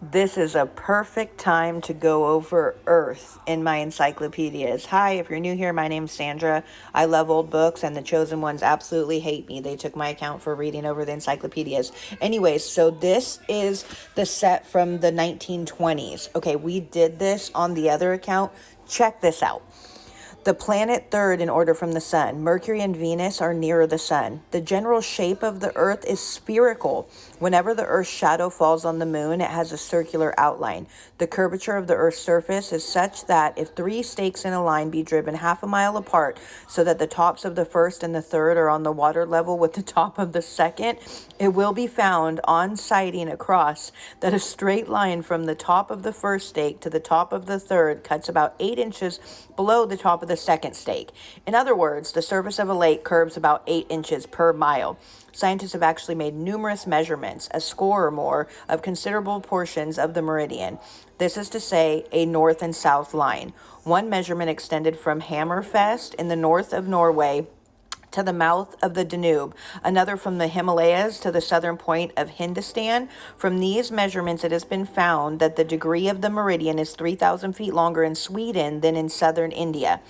This is a perfect time to go over Earth in my encyclopedias. Hi, if you're new here, my name's Sandra. I love old books, and the chosen ones absolutely hate me. They took my account for reading over the encyclopedias. Anyways, so this is the set from the 1920s. Okay, we did this on the other account. Check this out. The planet third in order from the sun. Mercury and Venus are nearer the sun. The general shape of the earth is spherical. Whenever the earth's shadow falls on the moon, it has a circular outline. The curvature of the earth's surface is such that if three stakes in a line be driven half a mile apart so that the tops of the first and the third are on the water level with the top of the second, it will be found on sighting across that a straight line from the top of the first stake to the top of the third cuts about 8 inches below the top of the second stake. In other words, the surface of a lake curves about 8 inches per mile. Scientists have actually made numerous measurements, a score or more, of considerable portions of the meridian. This is to say, a north and south line. One measurement extended from Hammerfest in the north of Norway to the mouth of the Danube, another from the Himalayas to the southern point of Hindustan. From these measurements, it has been found that the degree of the meridian is 3,000 feet longer in Sweden than in southern India.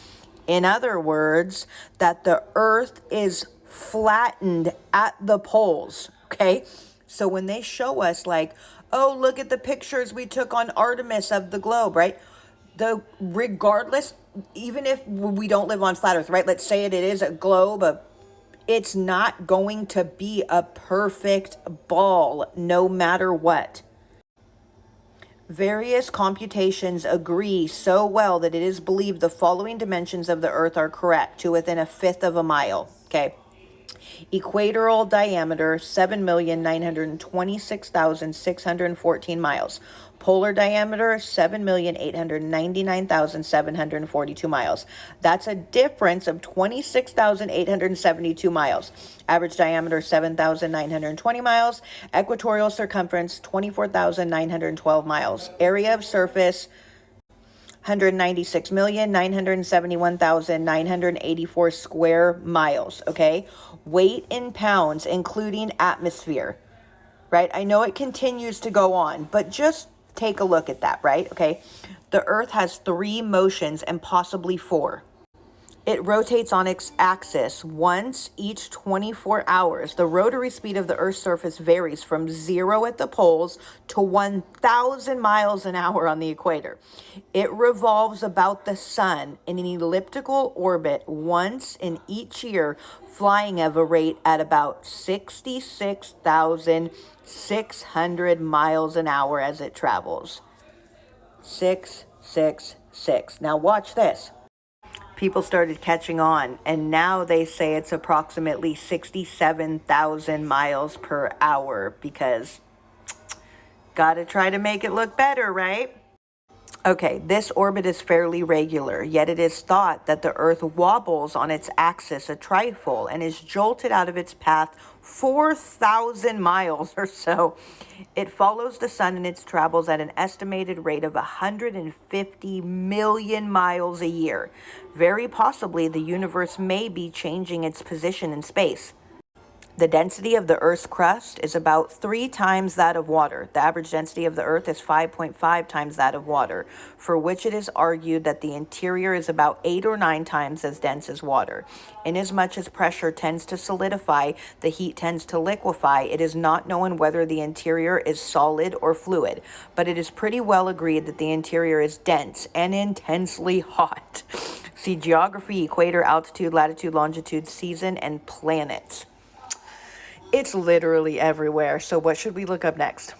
In other words, that the earth is flattened at the poles, okay? So when they show us like, oh, look at the pictures we took on Artemis of the globe, right? Regardless, even if we don't live on flat earth, right? Let's say it is a globe, it's not going to be a perfect ball no matter what. Various computations agree so well that it is believed the following dimensions of the earth are correct to within a fifth of a mile. Okay. Equatorial diameter 7,926,614 miles. Polar diameter 7,899,742 miles. That's a difference of 26,872 miles. Average diameter 7,920 miles. Equatorial circumference 24,912 miles. Area of surface 196,971,984 square miles, okay? Weight in pounds, including atmosphere, right? I know it continues to go on, but just take a look at that, right? Okay. The Earth has 3 motions and possibly 4. It rotates on its axis once each 24 hours. The rotary speed of the Earth's surface varies from 0 at the poles to 1,000 miles an hour on the equator. It revolves about the sun in an elliptical orbit once in each year, flying at a rate at about 66,600 miles an hour as it travels. 666. Now watch this. People started catching on, and now they say it's approximately 67,000 miles per hour because gotta try to make it look better, right? Okay, this orbit is fairly regular, yet it is thought that the Earth wobbles on its axis a trifle and is jolted out of its path 4,000 miles or so. It follows the sun in its travels at an estimated rate of 150 million miles a year. Very possibly, the universe may be changing its position in space. The density of the Earth's crust is about 3 times that of water. The average density of the Earth is 5.5 times that of water, for which it is argued that the interior is about 8 or 9 times as dense as water. Inasmuch as pressure tends to solidify, the heat tends to liquefy, it is not known whether the interior is solid or fluid, but it is pretty well agreed that the interior is dense and intensely hot. See geography, equator, altitude, latitude, longitude, season, and planets. It's literally everywhere. So what should we look up next?